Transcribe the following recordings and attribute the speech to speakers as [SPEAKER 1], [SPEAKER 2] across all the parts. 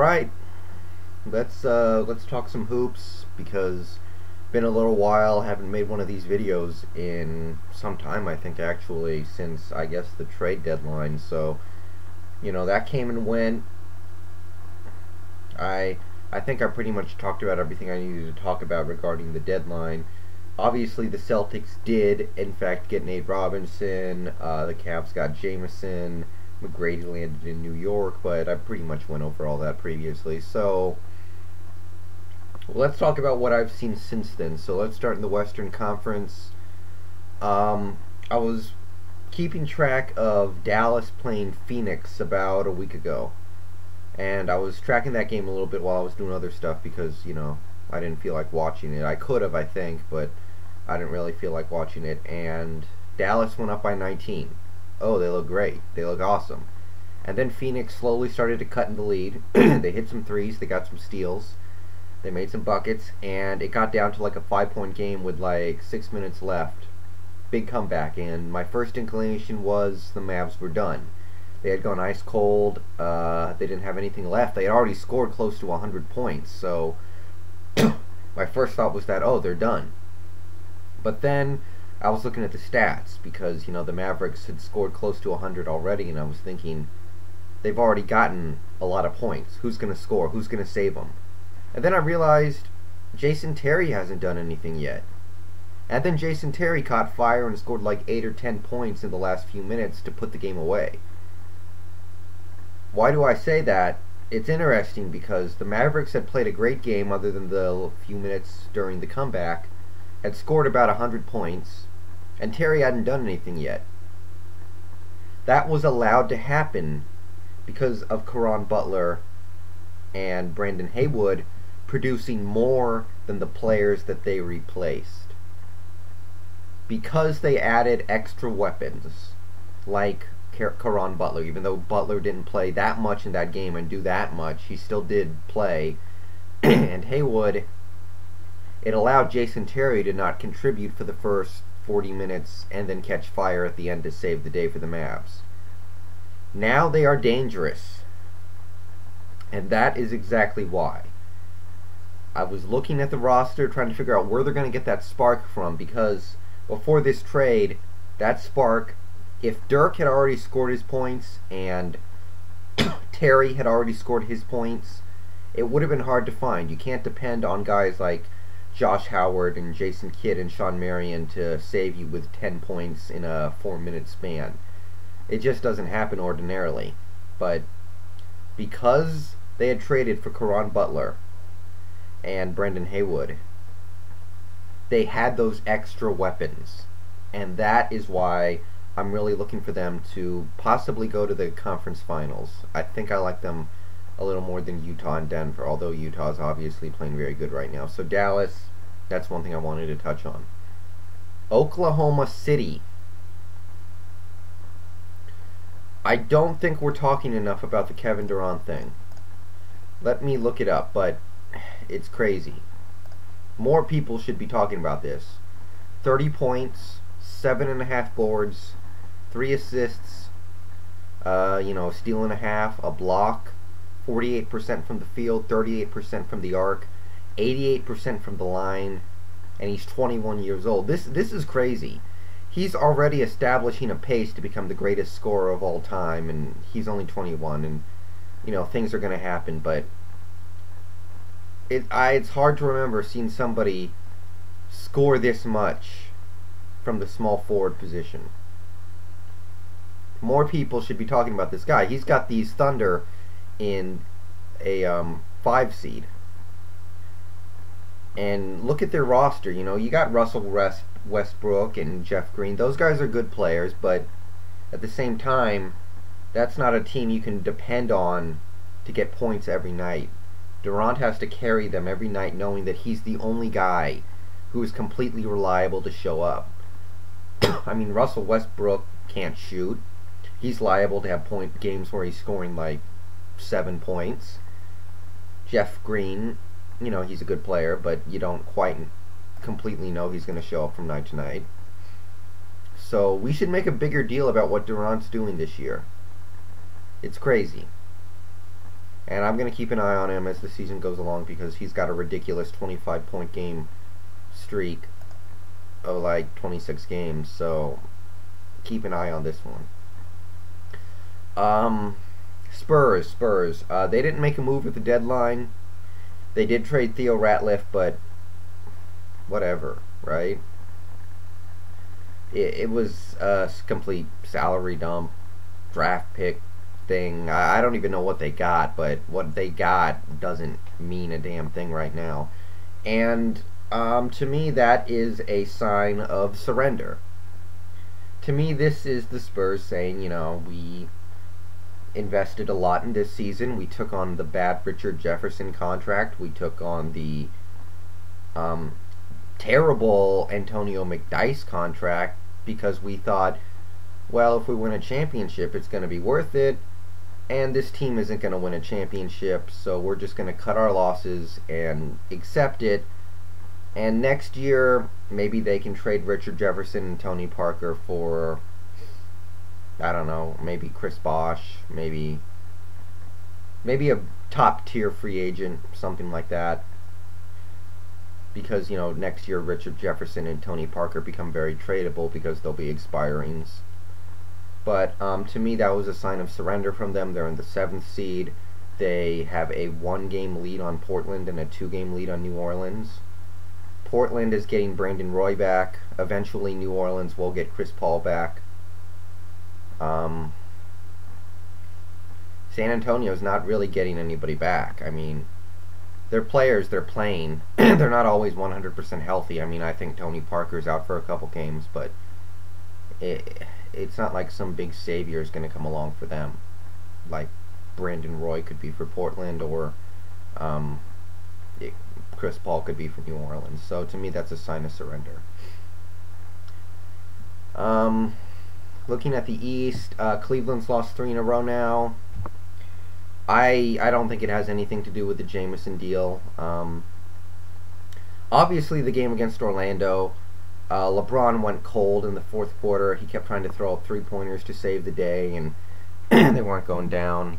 [SPEAKER 1] right, let's talk some hoops because been a little while. Haven't made one of these videos in some time. I think actually since I guess the trade deadline. So that came and went. I think I pretty much talked about everything I needed to talk about regarding the deadline. Obviously, the Celtics did, in fact, get Nate Robinson. The Cavs got Jameson. McGrady landed in New York, but I pretty much went over all that previously. So, let's talk about what I've seen since then. So, let's start in the Western Conference. I was keeping track of Dallas playing Phoenix about a week ago. And I was tracking that game a little bit while I was doing other stuff because, I didn't feel like watching it. I could have, I think, but I didn't really feel like watching it. And Dallas went up by 19. Oh, they look great. They look awesome. And then Phoenix slowly started to cut in the lead. They hit some threes. They got some steals. They made some buckets. And it got down to like a 5-point game with like 6 minutes left. Big comeback. And my first inclination was the Mavs were done. They had gone ice cold. They didn't have anything left. They had already scored close to 100 points. So my first thought was that, oh, they're done. But then I was looking at the stats because, the Mavericks had scored close to 100 already, and I was thinking, they've already gotten a lot of points. Who's going to score? Who's going to save them? And then I realized Jason Terry hasn't done anything yet. And then Jason Terry caught fire and scored like 8 or 10 points in the last few minutes to put the game away. Why do I say that? It's interesting because the Mavericks had played a great game other than the few minutes during the comeback, had scored about 100 points, and Terry hadn't done anything yet. That was allowed to happen because of Caron Butler and Brandon Haywood producing more than the players that they replaced. Because they added extra weapons, like Caron Butler. Even though Butler didn't play that much in that game and do that much, he still did play. And Haywood, it allowed Jason Terry to not contribute for the first 40 minutes and then catch fire at the end to save the day for the Mavs. Now they are dangerous. And that is exactly why. I was looking at the roster trying to figure out where they're going to get that spark from, because before this trade, that spark, if Dirk had already scored his points and Terry had already scored his points, it would have been hard to find. You can't depend on guys like Josh Howard and Jason Kidd and Shawn Marion to save you with 10 points in a 4-minute span. It just doesn't happen ordinarily. But because they had traded for Caron Butler and Brandon Haywood, they had those extra weapons. And that is why I'm really looking for them to possibly go to the conference finals. I think I like them a little more than Utah and Denver, although Utah is obviously playing very good right now. So Dallas, that's one thing I wanted to touch on. Oklahoma City. I don't think we're talking enough about the Kevin Durant thing. Let me look it up, but it's crazy. More people should be talking about this. 30 points, 7.5 boards, 3 assists, steal and a half, a block, 48% from the field, 38% from the arc, 88% from the line, and he's 21 years old. This is crazy. He's already establishing a pace to become the greatest scorer of all time, and he's only 21, and things are going to happen, but it's hard to remember seeing somebody score this much from the small forward position. More people should be talking about this guy. He's got these Thunder in a 5 seed. And look at their roster. You got Russell Westbrook and Jeff Green. Those guys are good players, but at the same time, that's not a team you can depend on to get points every night. Durant has to carry them every night knowing that he's the only guy who is completely reliable to show up. I mean, Russell Westbrook can't shoot. He's liable to have games where he's scoring like 7 points. Jeff Green, he's a good player, but you don't quite completely know he's going to show up from night to night. So we should make a bigger deal about what Durant's doing this year. It's crazy. And I'm going to keep an eye on him as the season goes along because he's got a ridiculous 25-point game streak of like 26 games. So keep an eye on this one. Spurs. They didn't make a move at the deadline. They did trade Theo Ratliff, but whatever, right? It was a complete salary dump, draft pick thing. I don't even know what they got, but what they got doesn't mean a damn thing right now. And to me, that is a sign of surrender. To me, this is the Spurs saying, you know, we invested a lot in this season. We took on the bad Richard Jefferson contract. We took on the terrible Antonio McDyess contract because we thought, well, if we win a championship, it's going to be worth it. And this team isn't going to win a championship, so we're just going to cut our losses and accept it. And next year, maybe they can trade Richard Jefferson and Tony Parker for, I don't know, maybe Chris Bosh, maybe a top-tier free agent, something like that. Because, you know, next year Richard Jefferson and Tony Parker become very tradable because they'll be expirings. But to me, that was a sign of surrender from them. They're in the 7th seed. They have a 1-game lead on Portland and a 2-game lead on New Orleans. Portland is getting Brandon Roy back. Eventually, New Orleans will get Chris Paul back. San Antonio is not really getting anybody back. I mean, they're players, they're playing. They're not always 100% healthy. I mean, I think Tony Parker's out for a couple games, but it's not like some big savior is going to come along for them, like Brandon Roy could be for Portland, or Chris Paul could be for New Orleans. So to me, that's a sign of surrender. Looking at the East, Cleveland's lost 3 in a row now. I don't think it has anything to do with the Jameson deal. Obviously, the game against Orlando, LeBron went cold in the 4th quarter. He kept trying to throw up 3-pointers to save the day, and they weren't going down.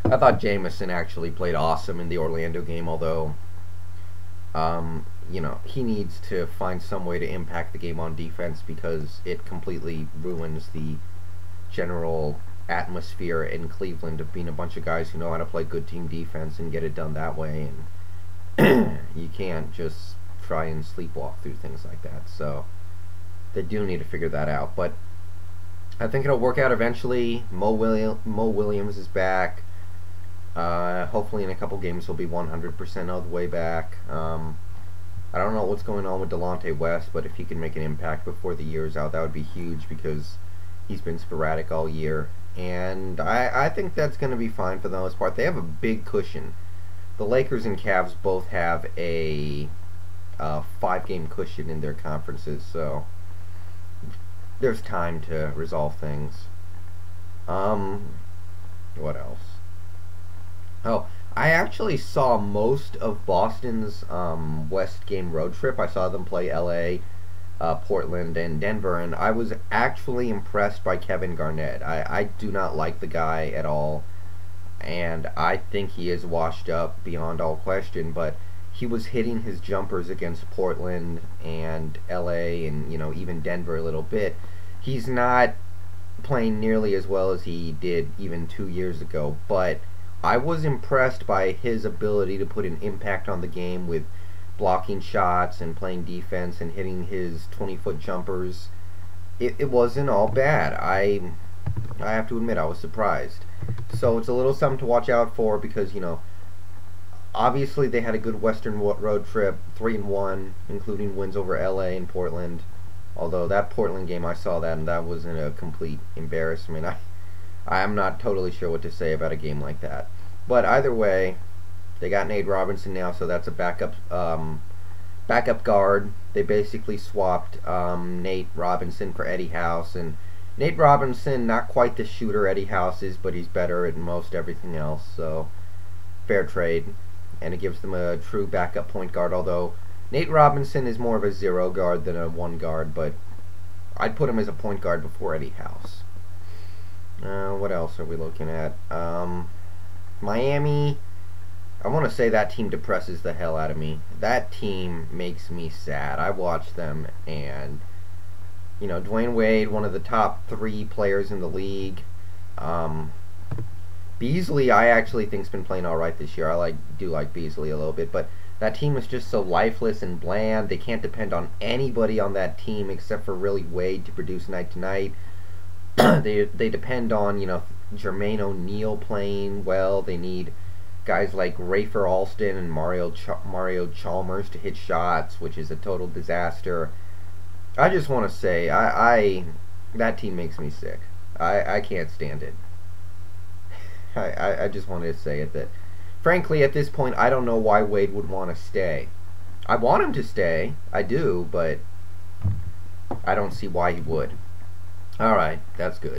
[SPEAKER 1] I thought Jameson actually played awesome in the Orlando game, although, you know, he needs to find some way to impact the game on defense because it completely ruins the general atmosphere in Cleveland of being a bunch of guys who know how to play good team defense and get it done that way, and you can't just try and sleepwalk through things like that. So they do need to figure that out, but I think it'll work out eventually. Mo Williams is back. Hopefully in a couple games he'll be 100% of the way back. I don't know what's going on with Delonte West, but if he can make an impact before the year is out, that would be huge because he's been sporadic all year. And I think that's going to be fine for the most part. They have a big cushion. The Lakers and Cavs both have a 5-game cushion in their conferences, so there's time to resolve things. What else? Oh, I actually saw most of Boston's West game road trip. I saw them play LA, Portland, and Denver, and I was actually impressed by Kevin Garnett. I do not like the guy at all, and I think he is washed up beyond all question, but he was hitting his jumpers against Portland and LA and, you know, even Denver a little bit. He's not playing nearly as well as he did even 2 years ago, but I was impressed by his ability to put an impact on the game with blocking shots and playing defense and hitting his 20-foot jumpers. It wasn't all bad. I have to admit I was surprised. So it's a little something to watch out for because, you know, obviously they had a good Western road trip, 3-1, including wins over LA and Portland. Although that Portland game, I saw that and that was a complete embarrassment. I'm not totally sure what to say about a game like that. But either way, they got Nate Robinson now, so that's a backup guard. They basically swapped Nate Robinson for Eddie House, and Nate Robinson, not quite the shooter Eddie House is, but he's better at most everything else, so fair trade. And it gives them a true backup point guard, although Nate Robinson is more of a 0 guard than a 1 guard, but I'd put him as a point guard before Eddie House. What else are we looking at? Miami. I want to say that team depresses the hell out of me. That team makes me sad. I watch them, and Dwayne Wade, one of the top 3 players in the league. Beasley, I actually think's been playing all right this year. I do like Beasley a little bit, but that team is just so lifeless and bland. They can't depend on anybody on that team except for really Wade to produce night to night. They depend on Jermaine O'Neal playing well. They need guys like Rafer Alston and Mario Chalmers to hit shots, which is a total disaster. I just want to say, that team makes me sick. I can't stand it. I just wanted to say it that, frankly, at this point, I don't know why Wade would want to stay. I want him to stay, I do, but I don't see why he would. Alright, that's good.